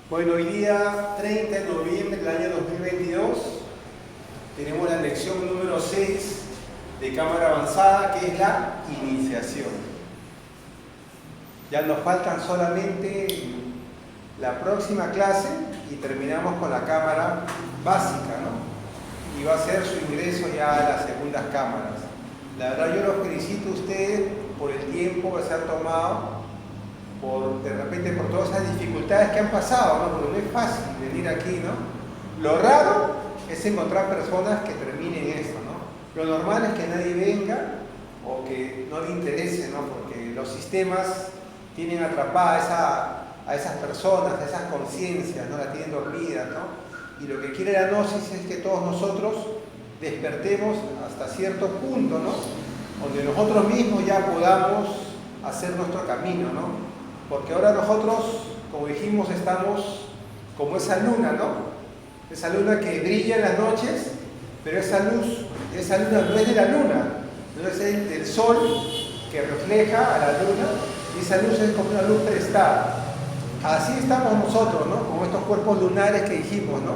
Bueno, hoy día 30 de noviembre del año 2022 tenemos la lección número 6 de cámara avanzada, que es la iniciación. Ya nos faltan solamente la próxima clase y terminamos con la cámara básica, ¿no? Y va a ser su ingreso ya a las segundas cámaras. La verdad, yo los felicito a ustedes por el tiempo que se han tomado, de repente por todas esas dificultades que han pasado, ¿no? Porque no es fácil venir aquí, ¿no? Lo raro es encontrar personas que terminen esto, ¿no? Lo normal es que nadie venga o que no le interese, ¿no? Porque los sistemas tienen atrapadas a esas personas, a esas conciencias, ¿no? La tienen dormidas, ¿no? Y lo que quiere la gnosis es que todos nosotros despertemos hasta cierto punto, ¿no? Donde nosotros mismos ya podamos hacer nuestro camino, ¿no? Porque ahora nosotros, como dijimos, estamos como esa luna, ¿no? Esa luna que brilla en las noches, pero esa luna no es de la luna, no es del sol que refleja a la luna, y esa luz es como una luz prestada. Así estamos nosotros, ¿no? Como estos cuerpos lunares que dijimos, ¿no?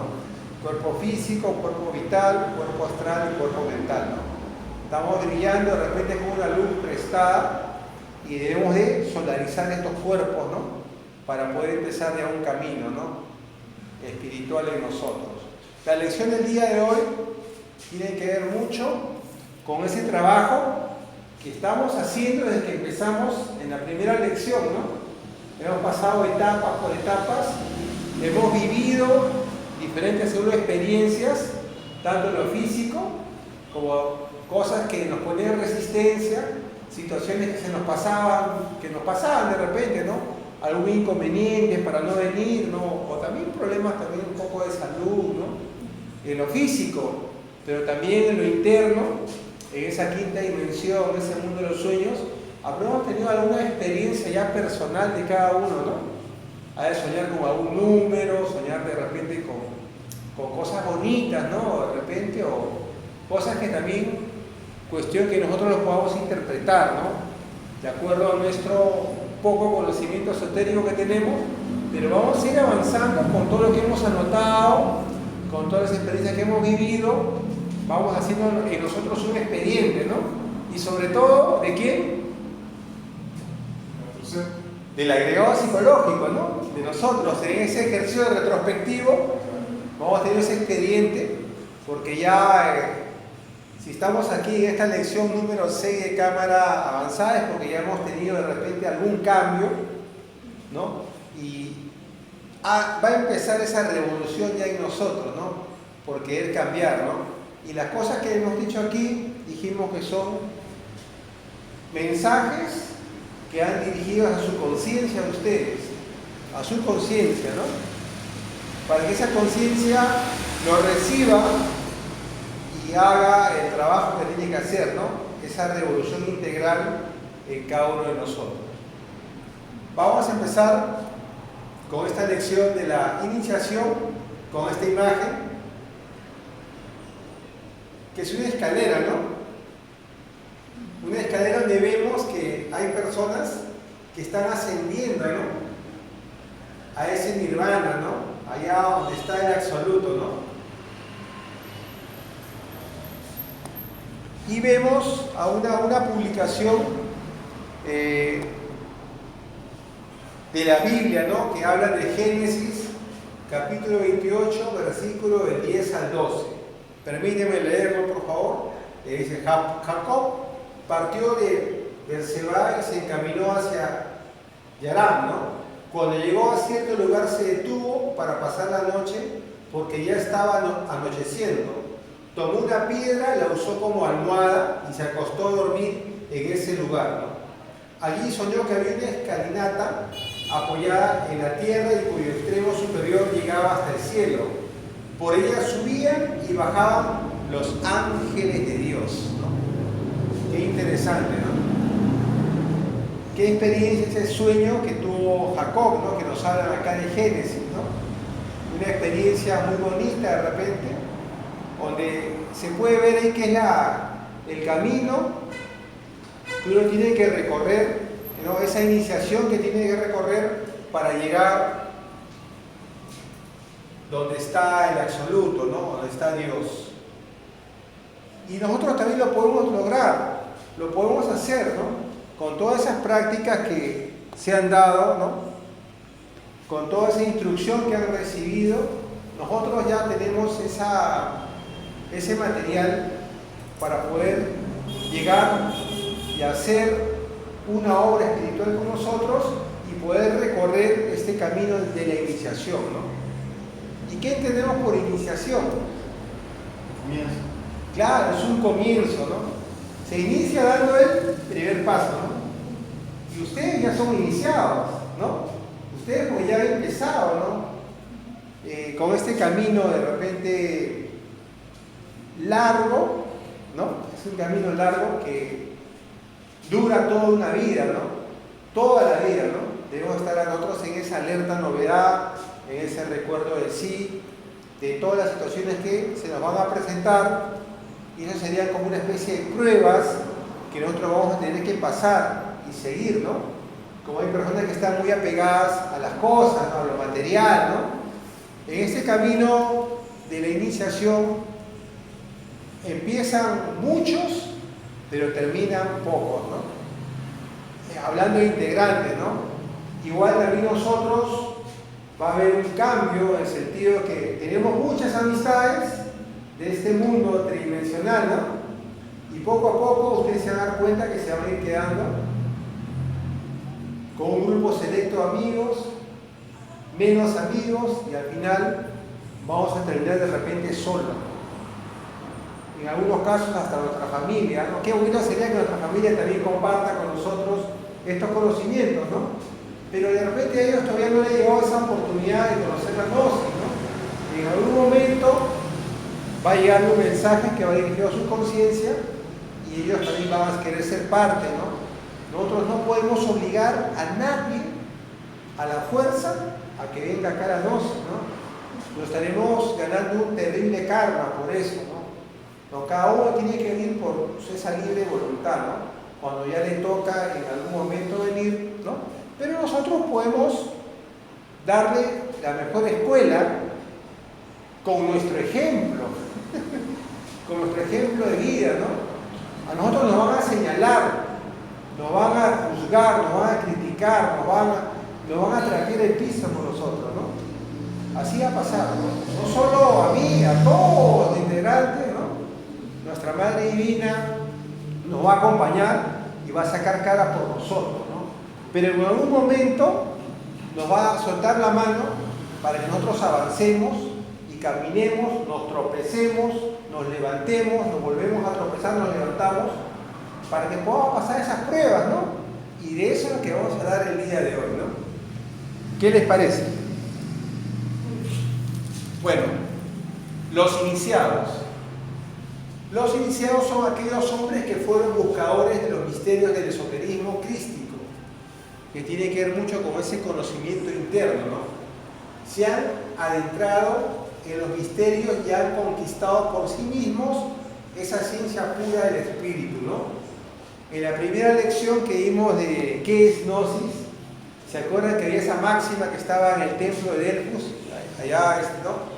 Cuerpo físico, cuerpo vital, cuerpo astral y cuerpo mental, ¿no? Estamos brillando de repente con una luz prestada y debemos de solarizar estos cuerpos, ¿no? Para poder empezar ya un camino, ¿no? Espiritual en nosotros. La lección del día de hoy tiene que ver mucho con ese trabajo que estamos haciendo desde que empezamos en la primera lección, ¿no? Hemos pasado etapas por etapas, hemos vivido diferentes experiencias, tanto en lo físico como cosas que nos ponían resistencia, situaciones que nos pasaban de repente, ¿no? Algún inconveniente para no venir, ¿no? O también problemas también un poco de salud, ¿no? En lo físico, pero también en lo interno, en esa quinta dimensión, en ese mundo de los sueños, habremos tenido alguna experiencia ya personal de cada uno, ¿no? A de soñar con algún número, soñar de repente con cosas bonitas, ¿no? De repente, o cosas que también cuestión que nosotros lo podamos interpretar, ¿no? De acuerdo a nuestro poco conocimiento esotérico que tenemos, pero vamos a ir avanzando con todo lo que hemos anotado, con todas las experiencias que hemos vivido, vamos haciendo en nosotros un expediente, ¿no? Y sobre todo, ¿de quién? Del agregado psicológico, ¿no? De nosotros, en ese ejercicio retrospectivo, vamos a tener ese expediente, porque ya si estamos aquí en esta lección número 6 de cámara avanzada es porque ya hemos tenido de repente algún cambio, ¿no? Y va a empezar esa revolución ya en nosotros, ¿no? Por querer cambiar, ¿no? Y las cosas que hemos dicho aquí, dijimos que son mensajes que han dirigido a su conciencia de ustedes, a su conciencia, ¿no? Para que esa conciencia lo reciba y haga el trabajo que tiene que hacer, ¿no? Esa revolución integral en cada uno de nosotros. Vamos a empezar con esta lección de la iniciación, con esta imagen, que es una escalera, ¿no? Una escalera donde vemos que hay personas que están ascendiendo, ¿no? A ese nirvana, ¿no? Allá donde está el absoluto, ¿no? Y vemos a una publicación de la Biblia, ¿no? Que habla de Génesis, capítulo 28, versículo del 10 al 12. Permíteme leerlo, por favor. Dice: Jacob partió de Berseba y se encaminó hacia Yaram, ¿no? Cuando llegó a cierto lugar se detuvo para pasar la noche porque ya estaba anocheciendo. Tomó una piedra, la usó como almohada y se acostó a dormir en ese lugar, ¿no? Allí soñó que había una escalinata apoyada en la tierra y cuyo extremo superior llegaba hasta el cielo. Por ella subían y bajaban los ángeles de Dios, ¿no? Qué interesante, ¿no? Qué experiencia ese sueño que tuvo Jacob, ¿no? Que nos hablan acá de Génesis, ¿no? Una experiencia muy bonita de repente, donde se puede ver ahí que es el camino que uno tiene que recorrer, ¿no? Esa iniciación que tiene que recorrer para llegar donde está el absoluto, ¿no? Donde está Dios. Y nosotros también lo podemos lograr, lo podemos hacer, ¿no? Con todas esas prácticas que se han dado, ¿no? Con toda esa instrucción que han recibido, nosotros ya tenemos ese material para poder llegar y hacer una obra espiritual con nosotros y poder recorrer este camino de la iniciación, ¿no? ¿Y qué entendemos por iniciación? Comienzo. Claro, es un comienzo, ¿no? Se inicia dando el primer paso, ¿no? Y ustedes ya son iniciados, ¿no? Ustedes pues ya han empezado, ¿no? Con este camino de repente largo, ¿no? Es un camino largo que dura toda una vida, ¿no? Toda la vida, ¿no? Debemos estar nosotros en esa alerta novedad, en ese recuerdo de sí, de todas las situaciones que se nos van a presentar, y eso sería como una especie de pruebas que nosotros vamos a tener que pasar y seguir, ¿no? Como hay personas que están muy apegadas a las cosas, ¿no? A lo material, ¿no? En este camino de la iniciación empiezan muchos, pero terminan pocos, ¿no? Hablando de integrantes, ¿no? Igual también nosotros va a haber un cambio en el sentido que tenemos muchas amistades de este mundo tridimensional, ¿no? Y poco a poco ustedes se van a dar cuenta que se van a ir quedando con un grupo selecto de amigos, menos amigos, y al final vamos a terminar de repente solos. En algunos casos hasta nuestra familia, ¿no? Qué bueno sería que nuestra familia también comparta con nosotros estos conocimientos, ¿no? Pero de repente a ellos todavía no les llegó esa oportunidad de conocer la gnosis, ¿no? En algún momento va a llegar un mensaje que va dirigido a su conciencia y ellos también van a querer ser parte, ¿no? Nosotros no podemos obligar a nadie a la fuerza a que venga acá a la gnosis, ¿no? Nos estaremos ganando un terrible karma por eso, ¿no? No, cada uno tiene que venir por esa libre voluntad, ¿no? Cuando ya le toca en algún momento venir, ¿no? Pero nosotros podemos darle la mejor escuela con nuestro ejemplo, con nuestro ejemplo de vida, ¿no? A nosotros nos van a señalar, nos van a juzgar, nos van a criticar, nos van a traer el piso por nosotros, ¿no? Así ha pasado, ¿no? No solo a mí, a todos los integrantes, ¿no? Nuestra Madre Divina nos va a acompañar y va a sacar cara por nosotros, ¿no? Pero en algún momento nos va a soltar la mano para que nosotros avancemos y caminemos, nos tropecemos, nos levantemos, nos volvemos a tropezar, nos levantamos, para que podamos pasar esas pruebas, ¿no? Y de eso es lo que vamos a dar el día de hoy, ¿no? ¿Qué les parece? Bueno, los iniciados. Los iniciados son aquellos hombres que fueron buscadores de los misterios del esoterismo crístico, que tiene que ver mucho con ese conocimiento interno, ¿no? Se han adentrado en los misterios y han conquistado por sí mismos esa ciencia pura del espíritu, ¿no? En la primera lección que vimos de qué es gnosis, ¿se acuerdan que había esa máxima que estaba en el templo de Delfos, allá, ¿no?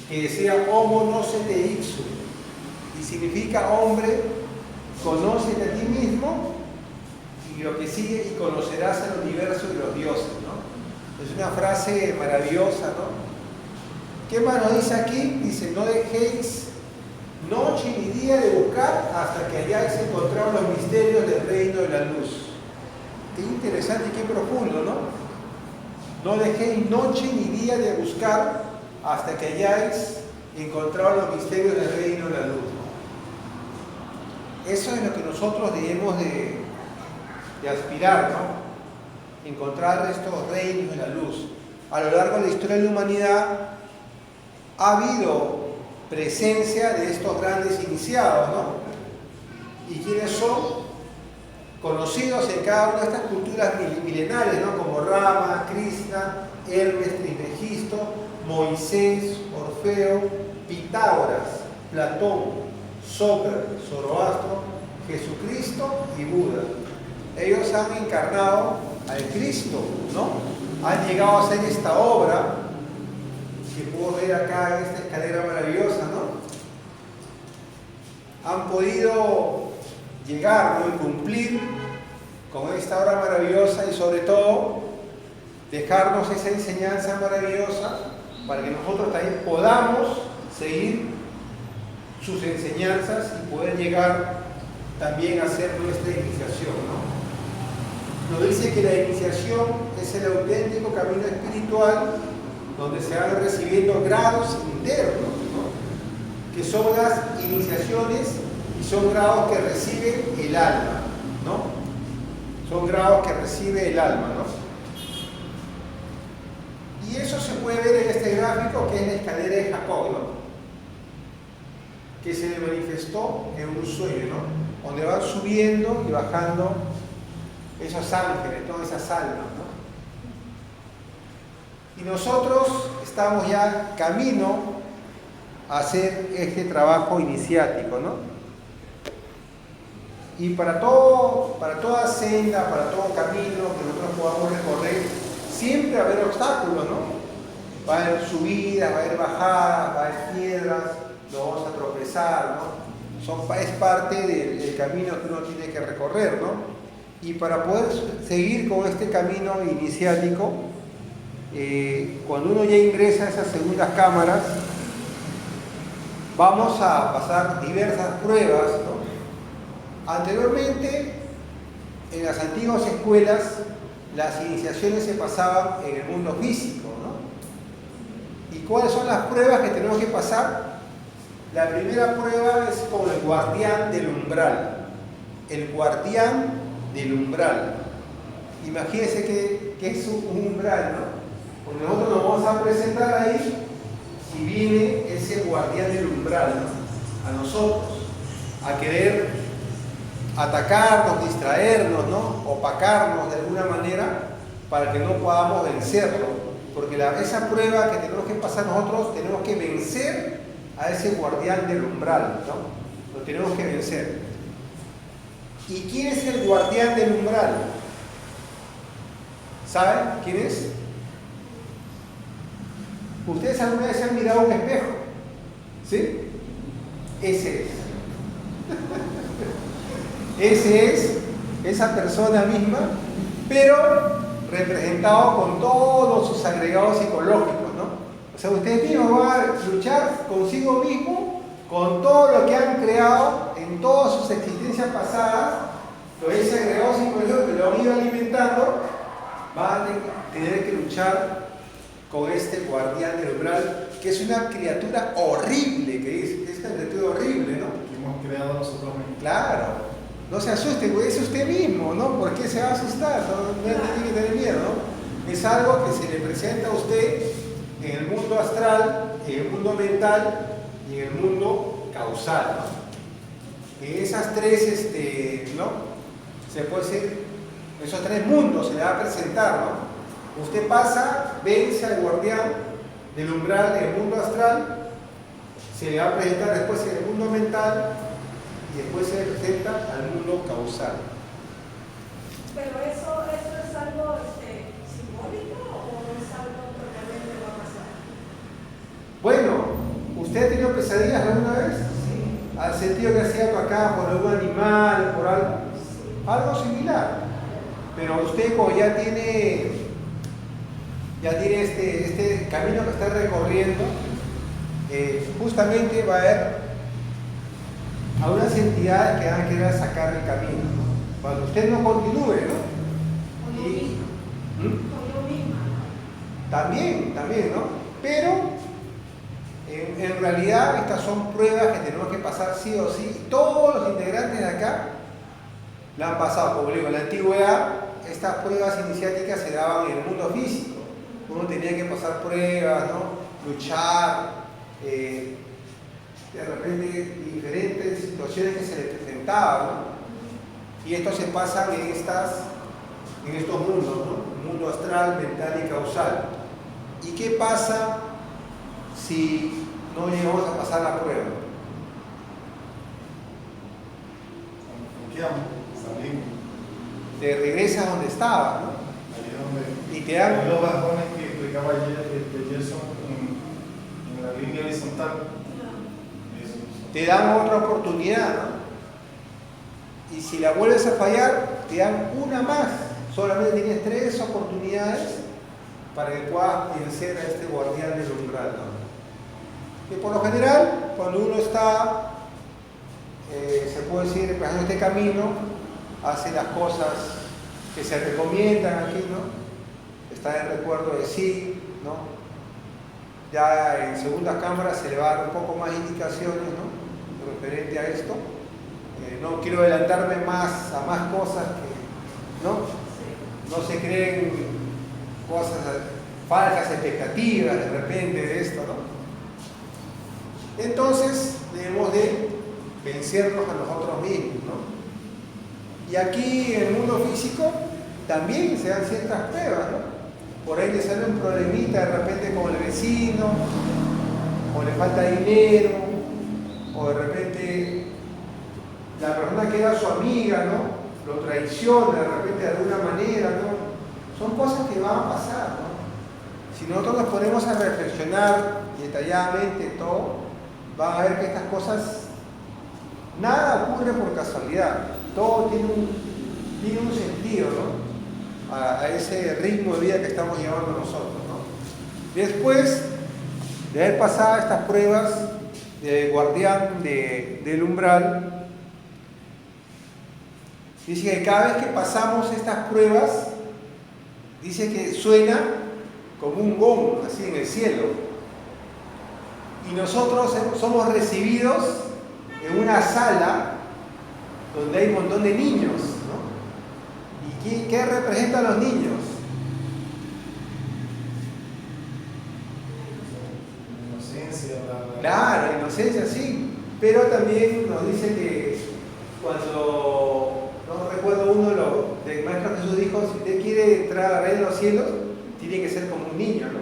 Que decía homo nocete ipsum, y significa hombre, conócete a ti mismo, y lo que sigue, y conocerás el universo y los dioses, ¿no? Es una frase maravillosa, ¿no? ¿Qué más nos dice aquí? Dice, no dejéis noche ni día de buscar hasta que hayáis encontrado los misterios del reino de la luz. Qué interesante y qué profundo, ¿no? No dejéis noche ni día de buscar hasta que hayáis encontrado los misterios del reino de la luz. Eso es lo que nosotros debemos de aspirar, ¿no? Encontrar estos reinos de la luz. A lo largo de la historia de la humanidad ha habido presencia de estos grandes iniciados, ¿no? Y quienes son conocidos en cada una de estas culturas milenarias, ¿no? Como Rama, Krishna, Hermes, Trismegisto, Moisés, Orfeo, Pitágoras, Platón, Sócrates, Zoroastro, Jesucristo y Buda. Ellos han encarnado al Cristo, ¿no? Han llegado a hacer esta obra que puedo ver acá en esta escalera maravillosa, ¿no? Han podido llegar, ¿no? Y cumplir con esta obra maravillosa y sobre todo dejarnos esa enseñanza maravillosa para que nosotros también podamos seguir sus enseñanzas y poder llegar también a hacer nuestra iniciación, ¿no? Nos dice que la iniciación es el auténtico camino espiritual donde se van recibiendo grados internos, ¿no? Que son las iniciaciones y son grados que recibe el alma, ¿no? Son grados que recibe el alma, ¿no? Y eso se puede ver en este gráfico que es la escalera de Jacob, ¿no? Que se le manifestó en un sueño, ¿no? Donde van subiendo y bajando esos ángeles, todas esas almas, ¿no? Y nosotros estamos ya camino a hacer este trabajo iniciático, ¿no? Y para toda senda, para todo camino que nosotros podamos recorrer, siempre va a haber obstáculos, ¿no? Va a haber subidas, va a haber bajadas, va a haber piedras, lo vamos a tropezar, ¿no? Es parte del camino que uno tiene que recorrer, ¿no? Y para poder seguir con este camino iniciático, cuando uno ya ingresa a esas segundas cámaras, vamos a pasar diversas pruebas, ¿no? Anteriormente, en las antiguas escuelas, las iniciaciones se pasaban en el mundo físico, ¿no? ¿Y cuáles son las pruebas que tenemos que pasar? La primera prueba es con el guardián del umbral. El guardián del umbral. Imagínense que es un umbral, ¿no? Porque nosotros nos vamos a presentar ahí y viene ese guardián del umbral, ¿no? A nosotros, a querer atacarnos, distraernos, ¿no? Opacarnos de alguna manera para que no podamos vencerlo. Porque esa prueba que tenemos que pasar nosotros, tenemos que vencer a ese guardián del umbral, ¿no? Lo tenemos que vencer. ¿Y quién es el guardián del umbral? ¿Saben quién es? ¿Ustedes alguna vez se han mirado un espejo? ¿Sí? Ese es. Ese es esa persona misma, pero representado con todos sus agregados psicológicos, ¿no? O sea, ustedes mismos van a luchar consigo mismo, con todo lo que han creado en todas sus existencias pasadas, todo ese agregado psicológico que lo han ido alimentando, van a tener que luchar con este guardián del umbral, que es una criatura horrible, que es una criatura horrible, ¿no? Que hemos creado nosotros mismos. Claro. No se asuste, es usted mismo, ¿no? ¿Por qué se va a asustar? No tiene que tener miedo, ¿no? Es algo que se le presenta a usted en el mundo astral, en el mundo mental y en el mundo causal, ¿no? En esas tres, ¿no? Se puede decir, esos tres mundos se le va a presentar, ¿no? Usted pasa, vence al guardián del umbral en el mundo astral, se le va a presentar después en el mundo mental y después se presenta al mundo causal. Pero eso es algo simbólico o es algo que realmente va a pasar. Bueno, ¿usted ha tenido pesadillas alguna vez? Sí. ¿Ha sentido que ha sido atacada por algún animal, por algo? Sí. Algo similar. Pero usted como ya tiene este camino que está recorriendo, justamente va a haber a unas entidades que van a querer sacar el camino, ¿no? Cuando usted no continúe, ¿no? Con yo misma. Con yo misma. También, ¿no? Pero en realidad estas son pruebas que tenemos que pasar sí o sí. Todos los integrantes de acá la han pasado. Como digo, en la antigüedad estas pruebas iniciáticas se daban en el mundo físico. Uno tenía que pasar pruebas, ¿no? Luchar, de repente diferentes situaciones que se le presentaban, ¿no? Y esto se pasa en estos mundos, ¿no? Mundo astral, mental y causal. ¿Y qué pasa si no llegamos a pasar la prueba? Confiamos, salimos. Te regresas donde estabas, ¿no? Ahí es donde Y te dan los bajones que explicaba ayer Gerson en la línea horizontal. No. Eso. Te dan otra oportunidad, ¿no? Y si la vuelves a fallar, te dan una más. Solamente tienes 3 oportunidades para que puedas vencer a este guardián del umbral, ¿no? Y por lo general, cuando uno está, se puede decir, pasando este camino, hace las cosas que se recomiendan aquí, ¿no? Está en recuerdo de sí, ¿no? Ya en segundas cámaras se le va a dar un poco más indicaciones, ¿no? Referente a esto. No quiero adelantarme más a más cosas que, ¿no? No se creen cosas, falsas expectativas de repente de esto, ¿no? Entonces debemos de vencernos a nosotros mismos, ¿no? Y aquí en el mundo físico también se dan ciertas pruebas, ¿no? Por ahí le sale un problemita de repente con el vecino, o le falta dinero, o de repente la persona que era su amiga, ¿no? Lo traiciona de repente de alguna manera, ¿no? Son cosas que van a pasar, ¿no? Si nosotros nos ponemos a reflexionar detalladamente todo, van a ver que estas cosas, nada ocurre por casualidad, todo tiene un sentido, ¿no? A ese ritmo de vida que estamos llevando nosotros, ¿no? Después de haber pasado estas pruebas de guardián del umbral, dice que cada vez que pasamos estas pruebas, dice que suena como un gong, así en el cielo. Y nosotros somos recibidos en una sala donde hay un montón de niños, ¿no? ¿Y qué representan los niños? Inocencia, Claro, inocencia, sí. Pero también nos dice que cuando, no recuerdo uno, el Maestro Jesús dijo, si usted quiere entrar a ver los cielos, tiene que ser como un niño, ¿no?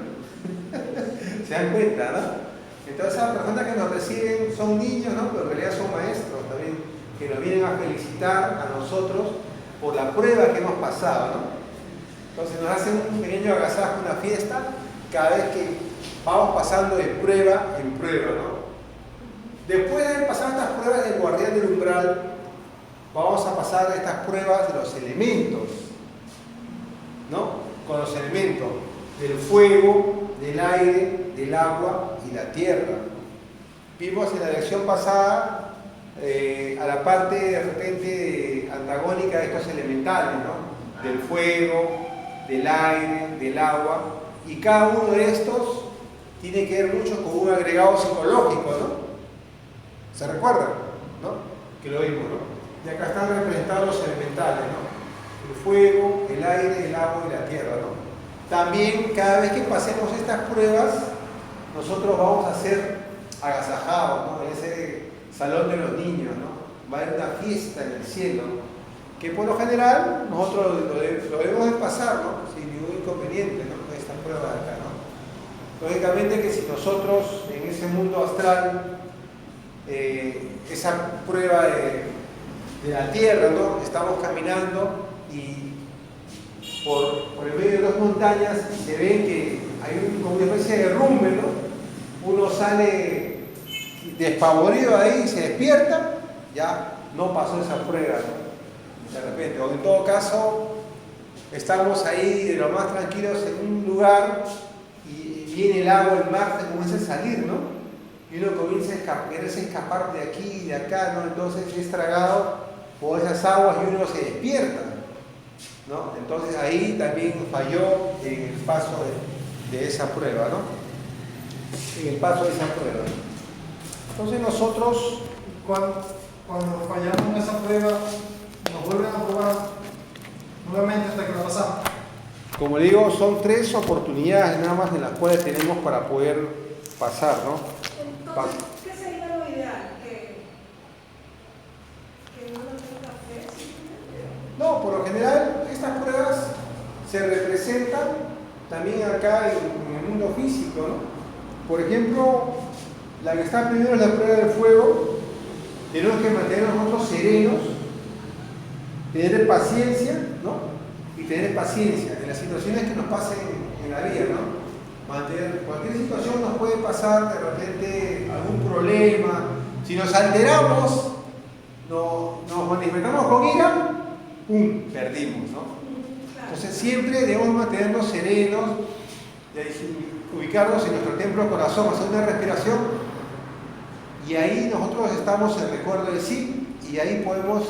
¿Se dan cuenta, no? Entonces esas personas que nos reciben son niños, ¿no? Pero en realidad son maestros también, que nos vienen a felicitar a nosotros por la prueba que hemos pasado, ¿no? Entonces nos hacen un pequeño agasajo, una fiesta, cada vez que vamos pasando de prueba en prueba, ¿no? Después de haber pasado estas pruebas del guardián del umbral, vamos a pasar estas pruebas de los elementos, ¿no? Con los elementos del fuego, del aire, del agua y la tierra. Vimos en la lección pasada a la parte de repente antagónica de estos elementales, ¿no? Del fuego, del aire, del agua, y cada uno de estos tiene que ver mucho con un agregado psicológico, ¿no? ¿Se recuerdan? ¿No? Que lo vimos, ¿no? Y acá están representados los elementales, ¿no? El fuego, el aire, el agua y la tierra, ¿no? También cada vez que pasemos estas pruebas, nosotros vamos a ser agasajados, ¿no? En ese salón de los niños, ¿no? Va a haber una fiesta en el cielo, que por lo general nosotros lo debemos de pasar, ¿no? Sin ningún inconveniente, ¿no? Con estas pruebas de acá, ¿no? Lógicamente que si nosotros en ese mundo astral, esa prueba de la tierra, ¿no? Estamos caminando y por el medio de las montañas se ve que hay como una especie de derrumbe, ¿no? Uno sale despavorido ahí y se despierta, ya no pasó esa prueba, ¿no? De repente, o en todo caso, estamos ahí de lo más tranquilos en un lugar y viene el agua, el mar, se comienza a salir, ¿no? Y uno comienza a quererse escapar de aquí y de acá, ¿no? Entonces es tragado por esas aguas y uno se despierta, ¿no? Entonces ahí también falló en el paso de esa prueba, ¿no? En el paso de esa prueba. Entonces nosotros, Cuando fallamos en esa prueba, nos vuelven a probar nuevamente hasta que la pasamos. como le digo, son 3 oportunidades nada más en las cuales tenemos para poder pasar, ¿no? Entonces, ¿qué sería lo ideal? ¿Que uno tenga fe? No, por lo general estas pruebas se representan también acá en el mundo físico, ¿no? Por ejemplo, la que está primero es la prueba del fuego. Tenemos que mantener nosotros serenos, tener paciencia, ¿no? Y tener paciencia en las situaciones que nos pasen en la vida, ¿no? Cualquier situación nos puede pasar, de repente algún problema. Si nos alteramos, nos manifestamos con ira, ¡pum!, perdimos, ¿no? Entonces siempre debemos mantenernos serenos, ubicarnos en nuestro templo corazón, hacer una respiración, y ahí nosotros estamos en recuerdo de sí, y ahí podemos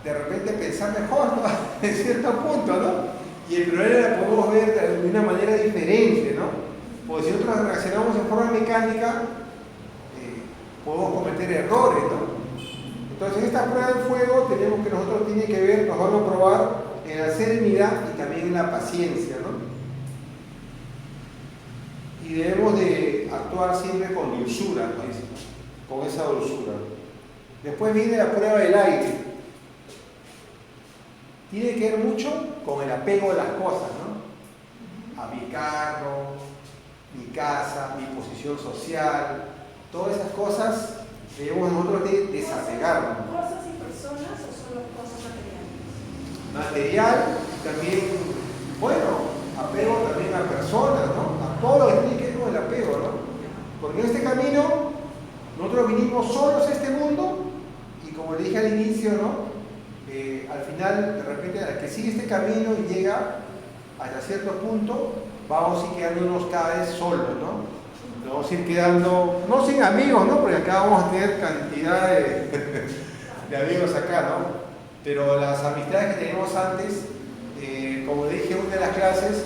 de repente pensar mejor, ¿no? En cierto punto, ¿no? Y el problema lo podemos ver de una manera diferente, ¿no? Porque si nosotros reaccionamos en forma mecánica, podemos cometer errores, ¿no? Entonces en esta prueba de fuego tenemos que nosotros tiene que ver, nos vamos a probar en la serenidad y también en la paciencia, ¿no? Y debemos de actuar siempre con dulzura, ¿no? Con esa dulzura. Después viene la prueba del aire. Tiene que ver mucho con el apego a las cosas, ¿no? A mi carro, mi casa, mi posición social, todas esas cosas debemos nosotros de desapegarnos. ¿Cosas y personas o solo cosas materiales? Material, también, bueno, apego también a personas, ¿no? A todo lo que tiene que ver con el apego, ¿no? Porque en este camino nosotros vinimos solos a este mundo y como le dije al inicio, ¿no? Al final, de repente, al que sigue este camino y llega hasta cierto punto, vamos a ir quedándonos cada vez solos, ¿no? Nos vamos a ir quedando, no sin amigos, ¿no? Porque acá vamos a tener cantidad de amigos acá, ¿no? Pero las amistades que teníamos antes, como le dije en una de las clases,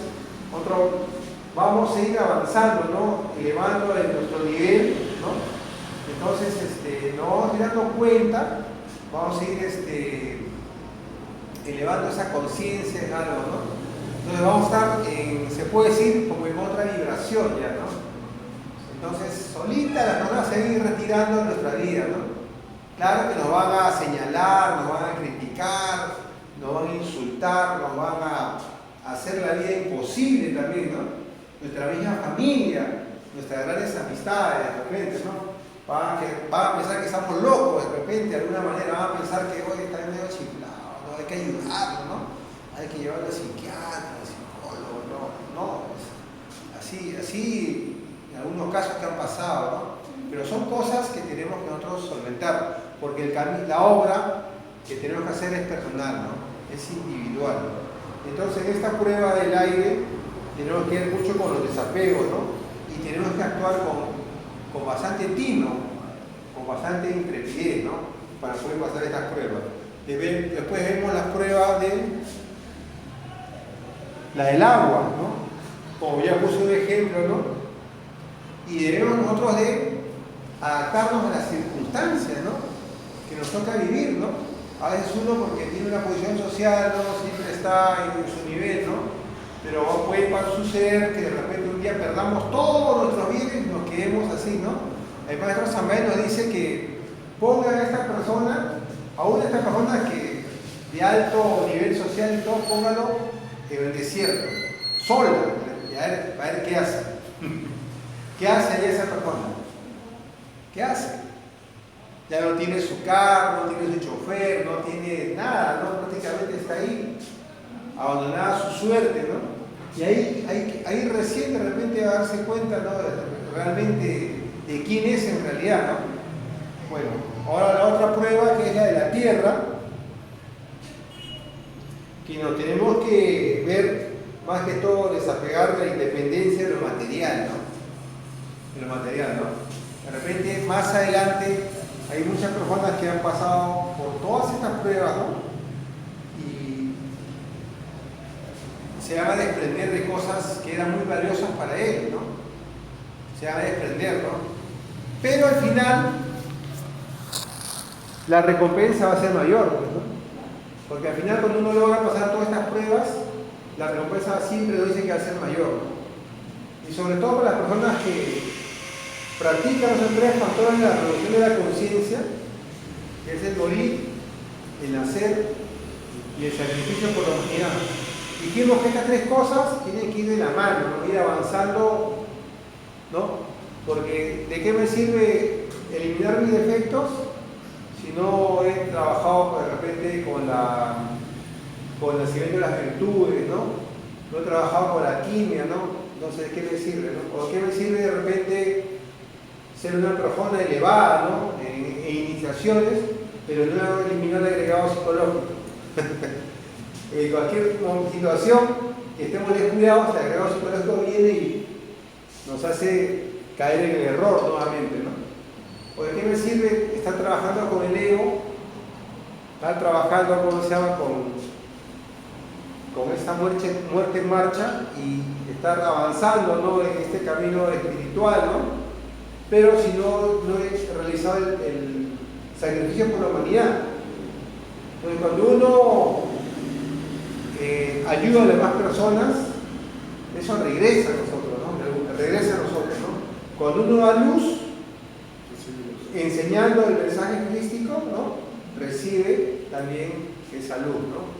vamos a ir avanzando, ¿no? Elevando nuestro nivel, ¿no? Entonces, nos vamos a ir dando cuenta, vamos a ir elevando esa conciencia en algo, ¿no? Entonces vamos a estar, se puede decir, como en otra vibración ya, ¿no? Entonces, solita las personas se van a ir retirando de nuestra vida, ¿no? Claro que nos van a señalar, nos van a criticar, nos van a insultar, nos van a hacer la vida imposible también, ¿no? Nuestra misma familia, nuestras grandes amistades, de repente, ¿no? Van a pensar que estamos locos, de repente, de alguna manera, van a pensar que hoy está medio chiflado, ¿no? Hay que ayudarlo, ¿no? Hay que llevarlo al psiquiatra, al psicólogo, no, así en algunos casos que han pasado, ¿no? Pero son cosas que tenemos que nosotros solventar, porque la obra que tenemos que hacer es personal, ¿no? Es individual. Entonces, en esta prueba del aire tenemos que ver mucho con los desapegos, ¿no? Y tenemos que actuar con bastante tino, con bastante intrepidez, ¿no? Para poder pasar estas pruebas. Después vemos las pruebas de la del agua, ¿no? Como ya puse un ejemplo, ¿no? Y debemos nosotros de adaptarnos a las circunstancias, ¿no? Que nos toca vivir, ¿no? A veces uno, porque tiene una posición social, ¿no? Siempre está en su nivel, ¿no? Pero puede suceder que de repente un día perdamos todos nuestros bienes y nos quedemos así, ¿no? El maestro Samuel nos dice que pongan a esta persona, a una de estas personas que de alto nivel social y todo, póngalo en el desierto, sola, y a ver qué hace. ¿Qué hace ahí esa persona? ¿Qué hace? Ya no tiene su carro, no tiene su chofer, no tiene nada, ¿no? Prácticamente está ahí, abandonada a su suerte, ¿no? Y ahí recién de repente va a darse cuenta, ¿no? Realmente de quién es en realidad, ¿no? Bueno, ahora la otra prueba, que es la de la tierra, que nos tenemos que ver más que todo desapegar de la independencia de lo material, ¿no? De lo material, ¿no? De repente, más adelante, hay muchas personas que han pasado por todas estas pruebas, ¿no? Y se van a desprender de cosas que eran muy valiosas para él, ¿no? Se van a desprender, ¿no? Pero al final, la recompensa va a ser mayor, ¿no? Porque al final, cuando uno logra pasar todas estas pruebas, la recompensa siempre lo dice que va a ser mayor. Y sobre todo para las personas que practican los tres factores de la revolución de la conciencia, que es el morir, el nacer y el sacrificio por la humanidad. Dijimos que estas tres cosas tienen que ir de la mano, ¿no? Ir avanzando, ¿no? Porque ¿de qué me sirve eliminar mis defectos si no he trabajado de repente con el nacimiento de las virtudes, ¿no? no he trabajado con la quimia, ¿no? Entonces, ¿qué me sirve, no? ¿O qué me sirve de repente ser una persona elevada, ¿no? En iniciaciones, pero no eliminar el agregado psicológico? En cualquier situación que estemos descuidados, el agregado psicológico viene y nos hace caer en el error nuevamente, ¿no? ¿O de qué me sirve estar trabajando con el ego? Estar trabajando, ¿cómo se llama? Con esta muerte en marcha y estar avanzando, ¿no? En este camino espiritual, ¿no? Pero si no he realizado el sacrificio por la humanidad. Entonces, cuando uno ayuda a las demás personas, eso regresa a nosotros, ¿no? Regresa a nosotros, ¿no? Cuando uno da luz, enseñando el mensaje crístico, ¿no? Recibe también esa luz, ¿no?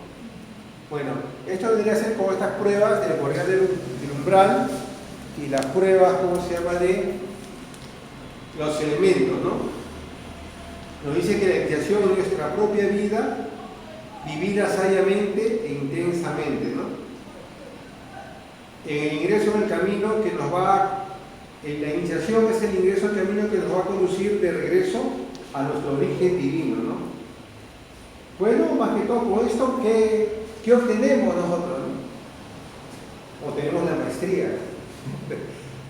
Bueno, esto debería ser como estas pruebas del guardián del umbral y las pruebas, ¿cómo se llama?, de los elementos, ¿no? Nos dice que la iniciación en nuestra propia vida, vivida sabiamente e intensamente, ¿no? En el ingreso en el camino que nos va, la iniciación es el ingreso al camino que nos va a conducir de regreso a nuestro origen divino, ¿no? Bueno, más que todo con esto, ¿qué obtenemos nosotros, no? O tenemos la maestría,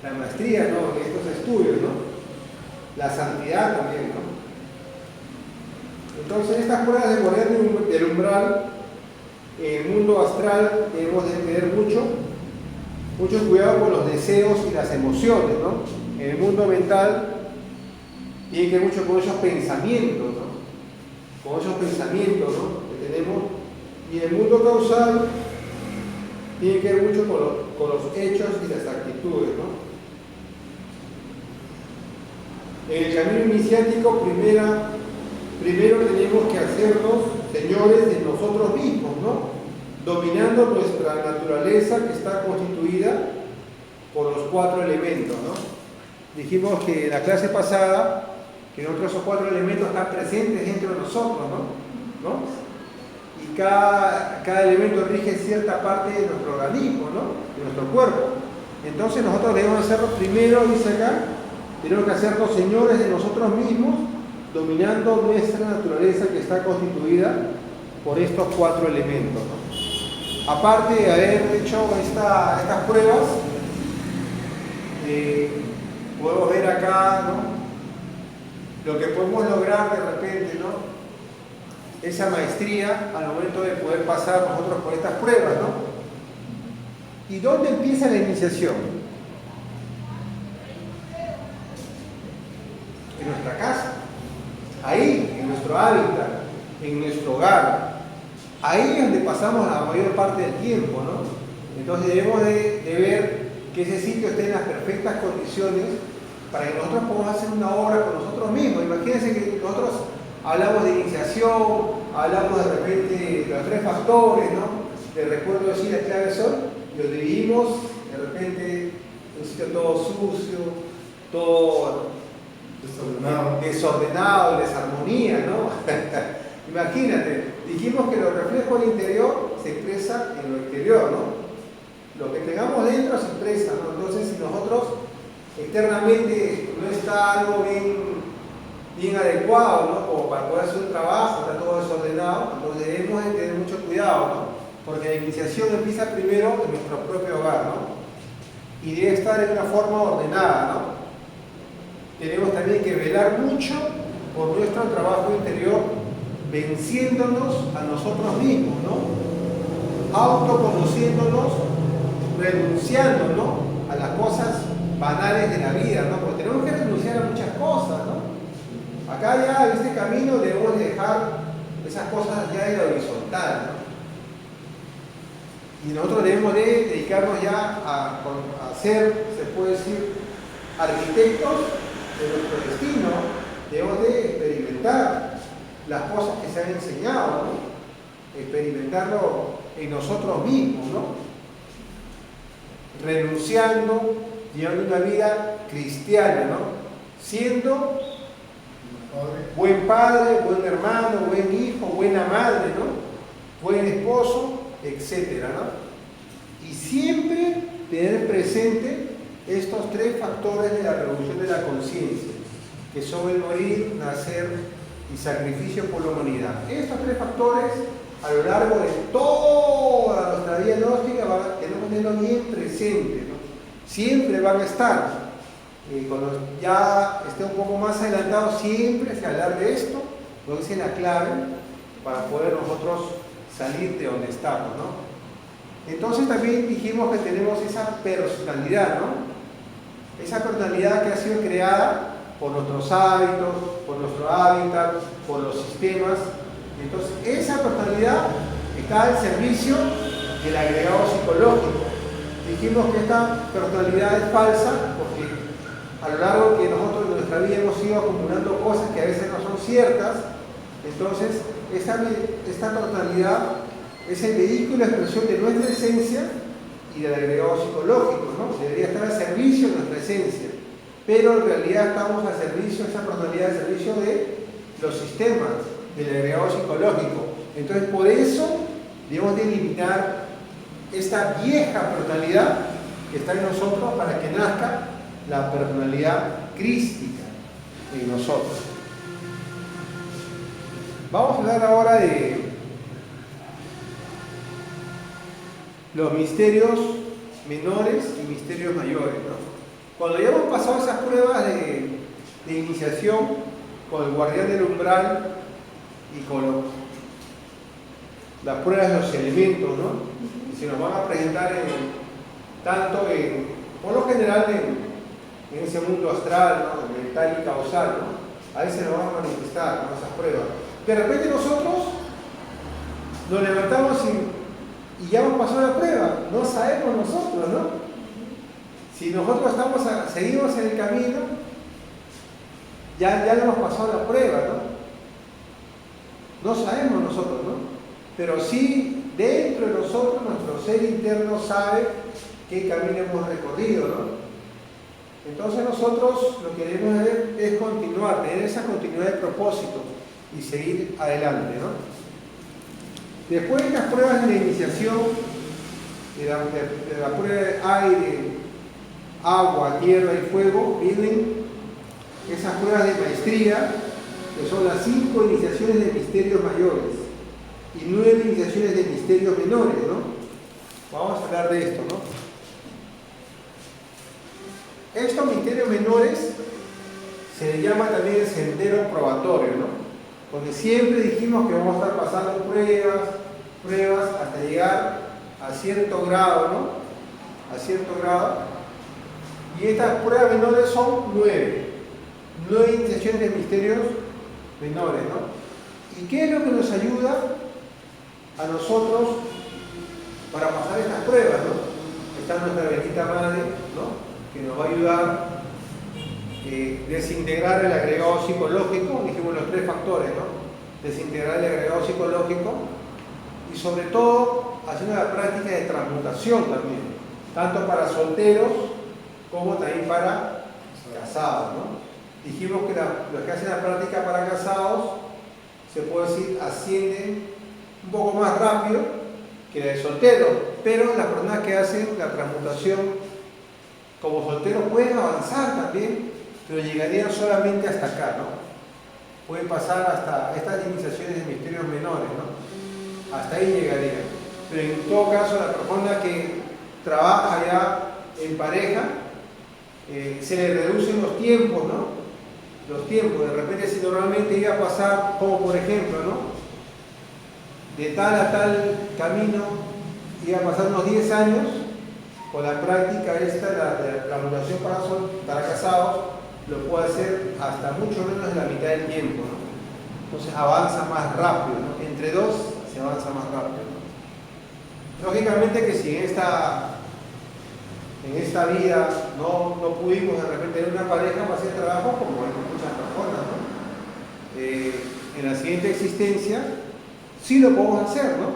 la maestría, ¿no?, en estos estudios, ¿no? La santidad también, ¿no? Entonces, estas pruebas de guardián del umbral, en el mundo astral debemos de tener mucho cuidado con los deseos y las emociones, ¿no? En el mundo mental tiene que ver mucho con esos pensamientos, ¿no? Con esos pensamientos, ¿no?, que tenemos. Y en el mundo causal tiene que ver mucho con los hechos y las actitudes, ¿no? En el camino iniciático, primero tenemos que hacernos señores de nosotros mismos, ¿no? Dominando nuestra naturaleza que está constituida por los 4 elementos, ¿no? Dijimos que en la clase pasada que nosotros esos 4 elementos están presentes dentro de nosotros, ¿no? Y cada elemento rige cierta parte de nuestro organismo, ¿no? De nuestro cuerpo. Entonces nosotros debemos hacerlo primero, dice acá, tenemos que hacernos señores de nosotros mismos, dominando nuestra naturaleza que está constituida por estos 4 elementos, ¿no? Aparte de haber hecho estas pruebas, podemos ver acá, ¿no?, lo que podemos lograr de repente, ¿no?, esa maestría al momento de poder pasar nosotros por estas pruebas, ¿no? ¿Y dónde empieza la iniciación? En nuestra casa, ahí, en nuestro hábitat, en nuestro hogar. Ahí es donde pasamos la mayor parte del tiempo, ¿no? Entonces debemos de ver que ese sitio esté en las perfectas condiciones para que nosotros podamos hacer una obra con nosotros mismos. Imagínense que nosotros hablamos de iniciación, hablamos de repente de los 3 factores, ¿no? De recuerdo decir la clave sol, y lo dividimos de repente un sitio todo sucio, todo desordenado, desarmonía, ¿no? Imagínate, dijimos que los reflejos del interior se expresan en lo exterior, ¿no? Lo que tengamos dentro se expresa, ¿no? Entonces, si nosotros externamente no está algo bien adecuado, ¿no?, como para poder hacer un trabajo, está todo desordenado, entonces debemos de tener mucho cuidado, ¿no? Porque la iniciación empieza primero en nuestro propio hogar, ¿no? Y debe estar en una forma ordenada, ¿no? Tenemos también que velar mucho por nuestro trabajo interior, venciéndonos a nosotros mismos, ¿no? Autoconociéndonos, renunciando, ¿no?, a las cosas banales de la vida, ¿no? Porque tenemos que renunciar a muchas cosas, ¿no? Acá ya en este camino debemos dejar esas cosas ya en la horizontal, ¿no? Y nosotros debemos de dedicarnos ya a ser, se puede decir, arquitectos de nuestro destino. Debemos de experimentar las cosas que se han enseñado, ¿no? Experimentarlo en nosotros mismos, ¿no? Renunciando, llevando una vida cristiana, ¿no? Siendo buen padre, buen hermano, buen hijo, buena madre, ¿no? Buen esposo, etcétera, ¿no? Y tener presente estos tres factores de la revolución de la conciencia, que son el morir, nacer y sacrificio por la humanidad. Estos tres factores, a lo largo de toda nuestra vida gnóstica, tenemos que tenerlo bien presente, ¿no? Siempre van a estar. Cuando ya esté un poco más adelantado, siempre se hablar de esto, lo que es la clave para poder nosotros salir de donde estamos, ¿no? Entonces también dijimos que tenemos esa personalidad, ¿no? Esa personalidad que ha sido creada por nuestros hábitos, por nuestro hábitat, por los sistemas. Entonces esa personalidad está al servicio del agregado psicológico. Dijimos que esta personalidad es falsa porque a lo largo que nosotros de nuestra vida hemos ido acumulando cosas que a veces no son ciertas. Entonces esta personalidad es el vehículo de expresión de nuestra esencia y del agregado psicológico, ¿no? Debería estar al servicio de nuestra esencia, pero en realidad estamos al servicio, esa personalidad al servicio de los sistemas, del agregado psicológico. Entonces por eso debemos de eliminar esta vieja personalidad que está en nosotros para que nazca la personalidad crística en nosotros. Vamos a hablar ahora de los misterios menores y misterios mayores, ¿no? Cuando ya hemos pasado esas pruebas de iniciación con el guardián del umbral y con las pruebas de los elementos, ¿no? Que se nos van a presentar por lo general en ese mundo astral, ¿no? Mental y causal, ¿no? Ahí se nos van a manifestar, ¿no? Esas pruebas. De repente nosotros nos levantamos y ya hemos pasado la prueba, no sabemos nosotros, ¿no? Si nosotros seguimos en el camino, ya hemos pasado la prueba, ¿no? No sabemos nosotros, ¿no? Pero sí, dentro de nosotros, nuestro ser interno sabe qué camino hemos recorrido, ¿no? Entonces nosotros lo que debemos hacer es continuar, tener esa continuidad de propósito y seguir adelante, ¿no? Después de las pruebas de la iniciación, de la prueba de aire, agua, tierra y fuego, vienen esas pruebas de maestría, que son las 5 iniciaciones de misterios mayores y 9 iniciaciones de misterios menores, ¿no? Vamos a hablar de esto, ¿no? Estos misterios menores se les llama también el sendero probatorio, ¿no? Porque siempre dijimos que vamos a estar pasando pruebas hasta llegar a cierto grado, ¿no? A cierto grado. Y estas pruebas menores son 9 iniciaciones de misterios menores, ¿no? ¿Y qué es lo que nos ayuda a nosotros para pasar estas pruebas, ¿no? Está nuestra bendita madre, ¿no? Que nos va a ayudar a desintegrar el agregado psicológico, dijimos los 3 factores, ¿no? Desintegrar el agregado psicológico y sobre todo haciendo la práctica de transmutación también, tanto para solteros como también para casados, ¿no? Dijimos que los que hacen la práctica para casados, se puede decir, ascienden un poco más rápido que la de solteros, pero las personas que hacen la transmutación como solteros pueden avanzar también, pero llegarían solamente hasta acá, ¿no? Pueden pasar hasta estas iniciaciones de misterios menores, ¿no? Hasta ahí llegarían. Pero en todo caso, la persona que trabaja ya en pareja, se le reducen los tiempos, ¿no? Los tiempos, de repente si normalmente iba a pasar, como por ejemplo, ¿no? De tal a tal camino, iba a pasar unos 10 años, con la práctica esta, la transmutación para casados, lo puede hacer hasta mucho menos de la mitad del tiempo, ¿no? Entonces avanza más rápido, ¿no? Entre dos se avanza más rápido, ¿no? Lógicamente que si en esta vida no pudimos de repente tener una pareja para hacer trabajo, como hay muchas personas, ¿no? En la siguiente existencia sí lo podemos hacer, ¿no?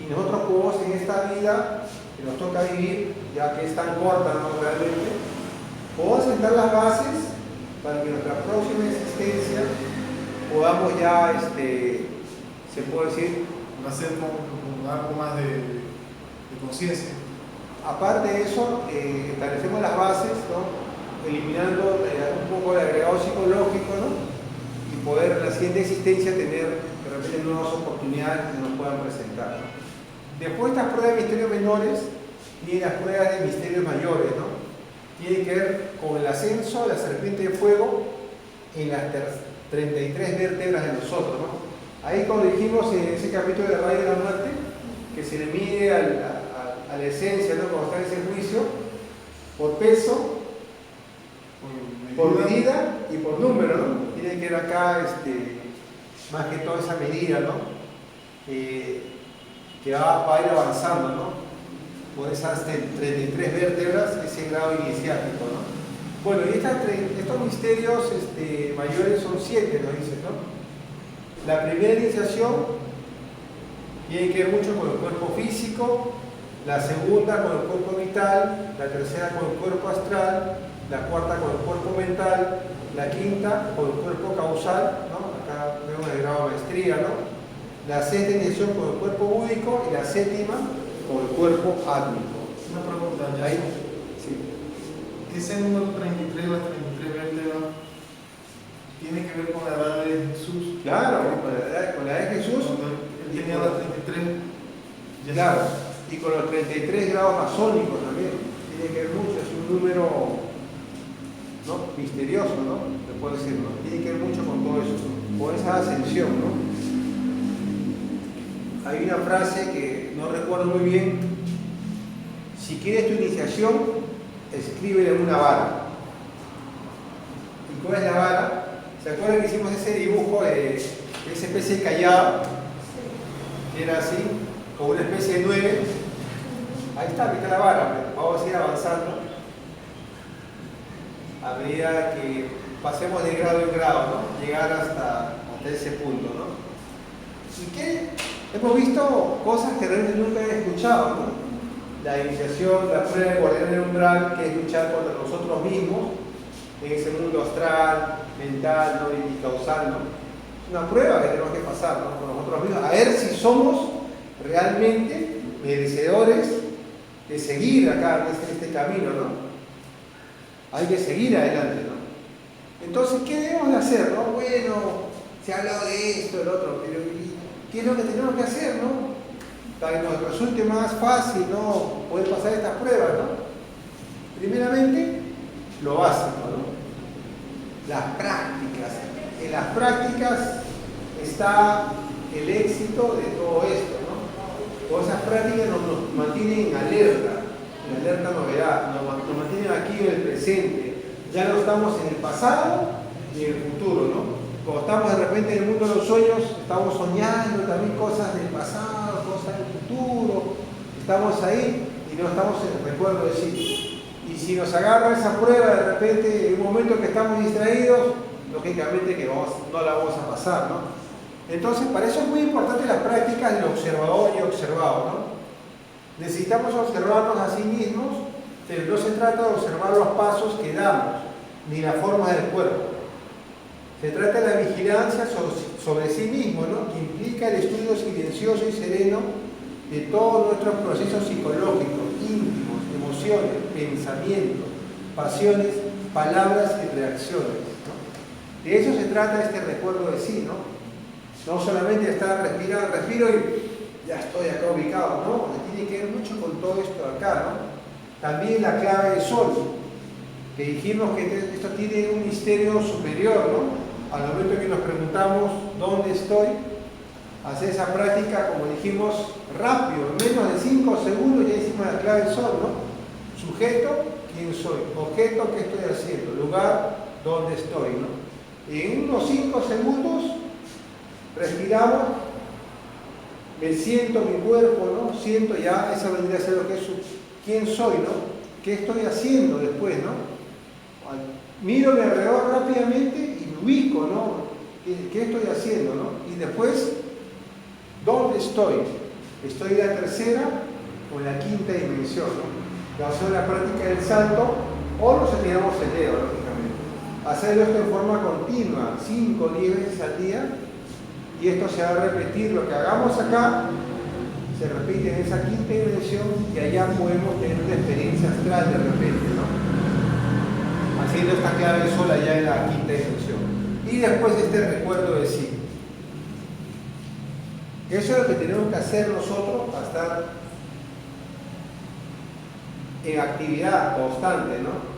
Y nosotros podemos en esta vida que nos toca vivir, ya que es tan corta, ¿no? Realmente, podemos sentar las bases para que nuestra próxima existencia podamos ya, se puede decir, nacer con algo más de conciencia. aparte de eso, establecemos las bases, ¿no? Eliminando un poco el agregado psicológico, ¿no? Y poder en la siguiente existencia tener de repente nuevas oportunidades que nos puedan presentar, ¿no? Después de estas pruebas de misterios menores, vienen las pruebas de misterios mayores, ¿no? Tienen que ver con el ascenso de la serpiente de fuego en las 33 vértebras de nosotros, ¿no? Ahí cuando dijimos en ese capítulo de la raíz de la muerte, que se le mide a la esencia, ¿no? Cuando está en ese juicio, por peso, por medida y por número, ¿no? Tiene que ver acá más que toda esa medida, ¿no? Que va a ir avanzando, ¿no? Por esas 33 vértebras, ese grado iniciático, ¿no? Bueno, y estos misterios mayores son 7, nos dice, ¿no? La primera iniciación tiene que ver mucho con el cuerpo físico, la segunda con el cuerpo vital, la tercera con el cuerpo astral, la cuarta con el cuerpo mental, la quinta con el cuerpo causal, ¿no? Acá vemos el grado de maestría, ¿no? La sexta iniciación con el cuerpo búdico y la séptima con el cuerpo átmico. Una pregunta, ya. Ahí, sí. Ese número 33, las 33 vértebras, tiene que ver con la edad de Jesús. Claro, con la edad de Jesús. Cuando él tenía las 33. Ya Claro, y con los 33 grados masónicos también. Tiene que ver mucho, es un número, ¿no? Misterioso, ¿no? Se puede decir, ¿no? Tiene que ver mucho con todo eso, ¿no? Con esa ascensión, ¿no? Hay una frase que no recuerdo muy bien. Si quieres tu iniciación, escríbele en una vara. ¿Y cuál es la vara? ¿Se acuerdan que hicimos ese dibujo de esa especie de callado? Que era así, con una especie de 9. Ahí está la vara. Vamos a ir avanzando a medida que pasemos de grado en grado, ¿no? Llegar hasta ese punto, ¿no? ¿Y qué? Hemos visto cosas que realmente nunca he escuchado, ¿no? La iniciación, la prueba de guardián del umbral, que es luchar contra nosotros mismos en ese mundo astral, mental, ¿no? Y causal, ¿no? Es una prueba que tenemos que pasar, ¿no? Con nosotros mismos, a ver si somos realmente merecedores de seguir acá en este camino, ¿no? Hay que seguir adelante, ¿no? Entonces, ¿qué debemos de hacer, no? Bueno, se ha hablado de esto, del otro, pero ¿qué es lo que tenemos que hacer, no? Para que nos resulte más fácil, ¿no? Poder pasar estas pruebas, ¿no? Primeramente, lo básico, ¿no? Las prácticas. En las prácticas está el éxito de todo esto, ¿no? Todas esas prácticas nos mantienen en alerta novedad, nos mantienen aquí en el presente. Ya no estamos en el pasado ni en el futuro, ¿no? Cuando estamos de repente en el mundo de los sueños, estamos soñando también cosas del pasado, cosas del futuro, estamos ahí y no estamos en el recuerdo de sí. Y si nos agarra esa prueba de repente en un momento que estamos distraídos, lógicamente que no la vamos a pasar, ¿no? Entonces, para eso es muy importante la práctica del observador y observado, ¿no? Necesitamos observarnos a sí mismos, pero no se trata de observar los pasos que damos, ni la forma del cuerpo. Se trata de la vigilancia sobre sí mismo, ¿no? Que implica el estudio silencioso y sereno de todos nuestros procesos psicológicos, íntimos, emociones, pensamientos, pasiones, palabras y reacciones, ¿no? De eso se trata este recuerdo de sí, ¿no? No solamente estar respiro y ya estoy acá ubicado, ¿no? Tiene que ver mucho con todo esto de acá, ¿no? También la clave del sol, que dijimos que esto tiene un misterio superior, ¿no? Al momento que nos preguntamos dónde estoy, hacer esa práctica, como dijimos, rápido, en menos de 5 segundos ya hicimos la clave del sol, ¿no? Sujeto, ¿quién soy? Objeto, ¿qué estoy haciendo? Lugar, ¿dónde estoy? ¿No? Y en unos 5 segundos respiramos, me siento mi cuerpo, ¿no? Siento ya, esa vendría a ser lo que es quién soy, ¿no? ¿Qué estoy haciendo después, ¿no? Miro mi alrededor rápidamente y me ubico, ¿no? ¿Qué estoy haciendo, no? Y después, ¿dónde estoy? ¿Estoy en la tercera o en la quinta dimensión, no? Vamos a hacer la práctica del salto o nos retiramos el dedo, lógicamente. Hacerlo esto en forma continua, 5 o 10 veces al día, y esto se va a repetir. Lo que hagamos acá se repite en esa quinta dimensión y allá podemos tener una experiencia astral de repente, ¿no? Haciendo esta clave sola allá en la quinta dimensión. Y después este recuerdo de sí. Eso es lo que tenemos que hacer nosotros para estar en actividad constante, ¿no?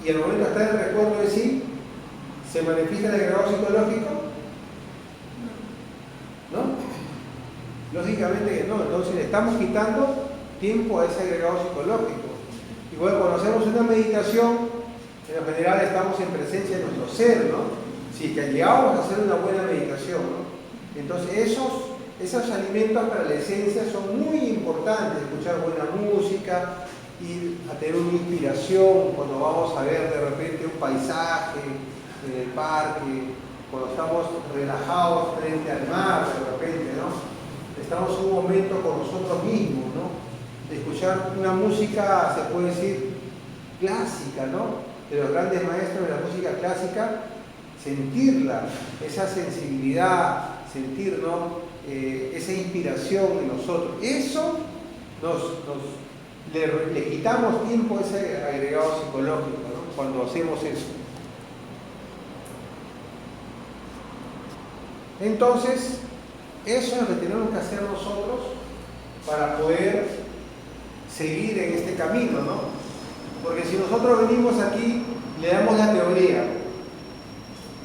Y al momento de estar en el recuerdo de sí, ¿se manifiesta el agregado psicológico? ¿No? Lógicamente que no. Entonces le estamos quitando tiempo a ese agregado psicológico. Igual cuando hacemos una meditación, en lo general estamos en presencia de nuestro ser, ¿no? Si es que llegamos a hacer una buena meditación, ¿no? Entonces esos alimentos para la esencia son muy importantes, escuchar buena música, ir a tener una inspiración cuando vamos a ver de repente un paisaje en el parque, cuando estamos relajados frente al mar de repente, ¿no? Estamos en un momento con nosotros mismos, ¿no? Escuchar una música, se puede decir, clásica, ¿no? De los grandes maestros de la música clásica, sentirla, esa sensibilidad, sentir, ¿no? Esa inspiración en nosotros. Eso le quitamos tiempo a ese agregado psicológico, ¿no? Cuando hacemos eso. Entonces, eso es lo que tenemos que hacer nosotros para poder seguir en este camino, ¿no? Porque si nosotros venimos aquí, le damos la teoría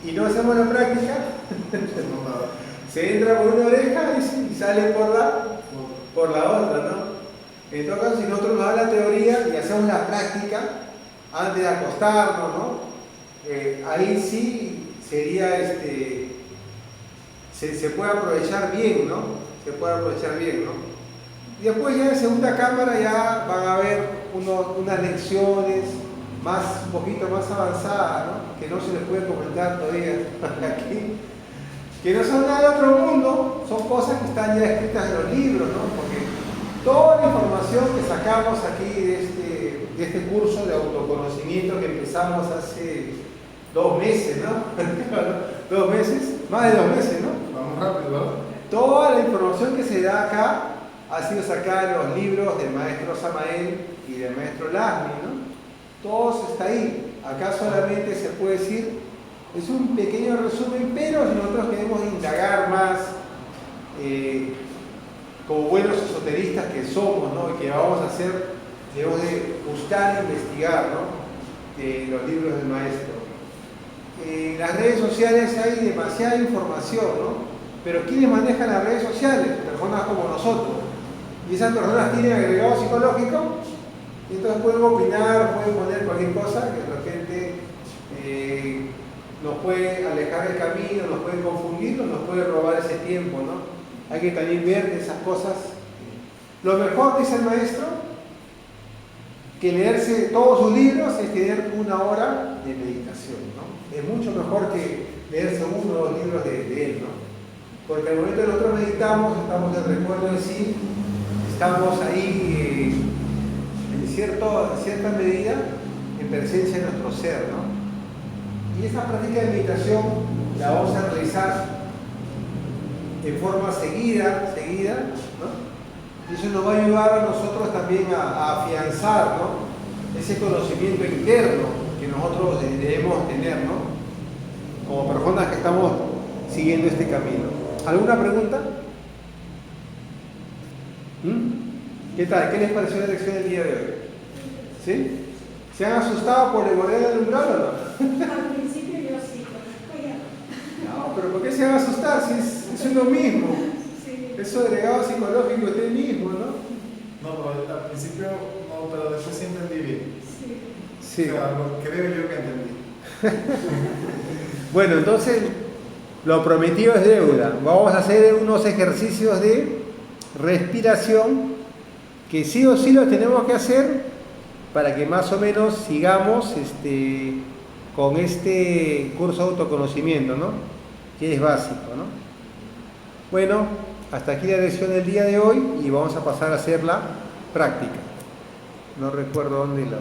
y no hacemos la práctica, se entra por una oreja y sale por la otra, ¿no? En todo caso, si nosotros nos da la teoría y hacemos la práctica antes de acostarnos, ¿no? Ahí sí sería se puede aprovechar bien, ¿no? Se puede aprovechar bien, ¿no? Y después ya en segunda cámara ya van a haber unas lecciones un poquito más avanzadas, ¿no? Que no se les puede comentar todavía aquí, que no son nada de otro mundo, son cosas que están ya escritas en los libros, ¿no? Porque toda la información que sacamos aquí de este curso de autoconocimiento que empezamos hace 2 meses, ¿no? 2 meses, más de 2 meses, ¿no? Vamos rápido, ¿verdad? Toda la información que se da acá ha sido sacada de los libros del maestro Samael y del maestro Lasmi, ¿no? Todo está ahí. Acá solamente se puede decir, es un pequeño resumen, pero si nosotros queremos indagar más, como buenos esoteristas que somos, ¿no? Y que vamos a hacer, debemos de buscar e investigar, ¿no? Los libros del maestro. En las redes sociales hay demasiada información, ¿no? Pero ¿quiénes manejan las redes sociales? Personas como nosotros. Y esas personas tienen agregado psicológico, y entonces pueden opinar, pueden poner cualquier cosa que de repente nos puede alejar del camino, nos puede confundir o nos puede robar ese tiempo, ¿no? Hay que también ver esas cosas. Lo mejor, dice el maestro, que leerse todos sus libros es tener 1 hora de meditación, ¿no? Es mucho mejor que leerse 1 o 2 libros de él, ¿no? Porque al momento que nosotros meditamos, estamos en recuerdo de sí, estamos ahí en cierta medida en presencia de nuestro ser, ¿no? Y esa práctica de meditación la vamos a realizar en forma seguida, ¿no? Y eso nos va a ayudar a nosotros también a afianzar, ¿no? Ese conocimiento interno que nosotros debemos tener, ¿no? Como personas que estamos siguiendo este camino. ¿Alguna pregunta? ¿Qué tal? ¿Qué les pareció la lección del día de hoy? ¿Sí? ¿Se han asustado por el borde del umbral o no? Al principio yo sí, pero ya. No, pero ¿por qué se van a asustar si es lo mismo? Sí. Eso agregado psicológico es el mismo, ¿no? No, pero al principio no, pero después sí entendí bien. Sí. Sí. O sea, creo yo que entendí. Bueno, entonces lo prometido es deuda. Vamos a hacer unos ejercicios de respiración que sí o sí los tenemos que hacer para que más o menos sigamos con este curso de autoconocimiento, ¿no? Que es básico, ¿no? Bueno, hasta aquí la lección del día de hoy y vamos a pasar a hacer la práctica. No recuerdo dónde lo...